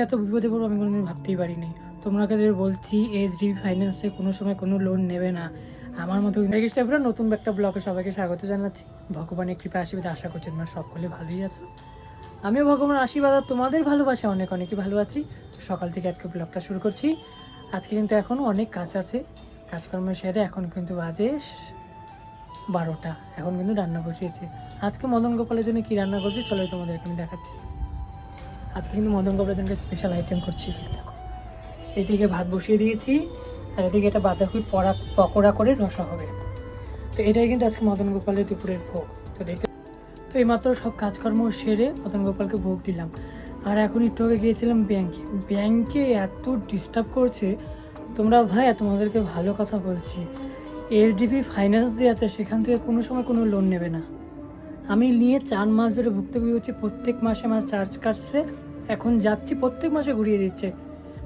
এত বিপদে পড়বো আমি কোনোদিন ভাবতেই পারিনি। তোমাদের বলছি এইচডিবি ফাইন্যান্সে কোনো সময় কোনো লোন নেবে না। আমার মতো স্টাফরা নতুন একটা ব্লগে সবাইকে স্বাগত জানাচ্ছি। ভগবানের কৃপা আশীর্বাদ আশা করছি তোমরা সকলে ভালোই আছো। আমিও ভগবানের আশীর্বাদ আর তোমাদের ভালোবাসা অনেক অনেকই ভালো আছি। সকাল থেকে আজকে ব্লগটা শুরু করছি। আজকে কিন্তু এখনও অনেক কাজ আছে, কাজকর্ম সেরে এখন কিন্তু বাজে 12টা। এখন কিন্তু রান্না বসিয়েছি। আজকে মদন গোপালের জন্য কী রান্না করছি চলো তোমাদেরকে আমি দেখাচ্ছি। আজকে কিন্তু মদন গোপালের জন্য স্পেশাল আইটেম করছি। দেখো, এদিকে ভাত বসিয়ে দিয়েছি আর এদিকে এটা বাঁধাকপির পকোড়া করে রসা হবে। তো এটাই কিন্তু আজকে মদন গোপালের দুপুরের ভোগ। তো দেখতে তো এইমাত্র সব কাজকর্ম সেরে মদন গোপালকে ভোগ দিলাম। আর এখন একটু আগে গিয়েছিলাম ব্যাংকে এত ডিস্টার্ব করছে। তোমরা ভাইয়া তোমাদেরকে ভালো কথা বলছি, এইচডিবি ফাইন্যান্স যে আছে সেখান থেকে কোনো সময় কোনো লোন নেবে না। আমি নিয়ে 4 মাস ধরে ভুক্তভোগী হচ্ছি। প্রত্যেক মাসে আমার চার্জ কাটছে, এখন যাচ্ছি প্রত্যেক মাসে ঘুরিয়ে দিচ্ছে,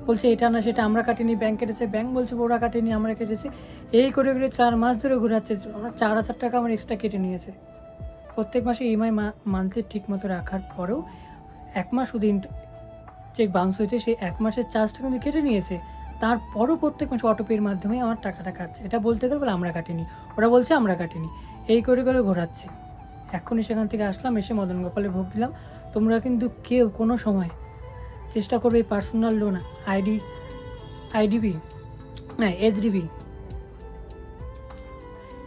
বলছে এটা না সেটা আমরা কাটিনি, ব্যাংক কেটেছে, ব্যাংক বলছে ওরা কাটেনি আমরা কেটেছি। এই করে 4 মাস ধরে ঘুরাচ্ছে। 4,000 টাকা আমার এক্সট্রা কেটে নিয়েছে। প্রত্যেক মাসে ইএমআই মান্থলি ঠিক মতো রাখার পরেও 1 মাস শুধু চেক বাউন্স হয়েছে, সেই 1 মাসের চার্জটা কিন্তু কেটে নিয়েছে। তারপরও প্রত্যেক মাসে অটোপের মাধ্যমে আমার টাকাটা কাটছে। এটা বলতে গেলে বলে আমরা কাটিনি, ওরা বলছে আমরা কাটিনি, এই করে ঘোরাচ্ছে। এখনই সেখান থেকে আসলাম, এসে মদন গোপালের ভোগ দিলাম। তোমরা কিন্তু কেউ কোনো সময় চেষ্টা করবে এই পার্সোনাল লোন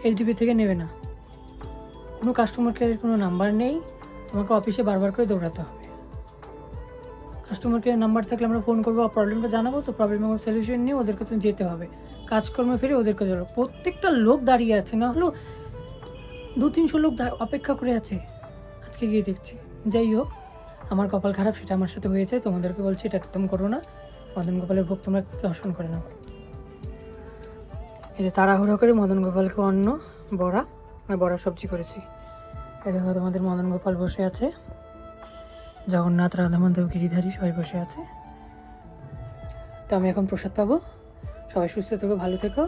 এইচডিবি থেকে নেবে না। কোনো কাস্টমার কেয়ারের কোনো নাম্বার নেই, তোমাকে অফিসে বারবার করে দৌড়াতে হবে। কাস্টমার কেয়ার নাম্বার থাকলে আমরা ফোন করবো, প্রবলেমটা জানাবো, তো প্রবলেমের সলিউশন নিয়ে ওদেরকে তুমি যেতে হবে। কাজকর্ম ফিরে ওদেরকে যাবো। প্রত্যেকটা লোক দাঁড়িয়ে আছে, না হলেও 200-300 লোক অপেক্ষা করে আছে। আজকে গিয়ে দেখছি। যাই হোক, আমার কপাল খারাপ, সেটা আমার সাথে হয়েছে। তোমাদেরকে বলছি এটা একদম করো না। মদন গোপালের ভোগ তোমরা দর্শন করে নাও। এই যে তাড়াহুড়ো করে মদন গোপালকে অন্ন বড়া সবজি করেছি। এই দেখো তোমাদের মদন গোপাল বসে আছে, জগন্নাথ, রাধা মাধব, গিরিধারী সবাই বসে আছে। তো আমি এখন প্রসাদ পাবো। সবাই সুস্থ থেকো, ভালো থেকো।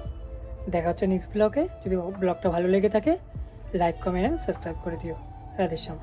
দেখা হচ্ছে নেক্সট ব্লগে। যদি ব্লগটা ভালো লেগে থাকে লাইক, কমেন্ট, সাবস্ক্রাইব করে দিও। রাধেশ্যাম।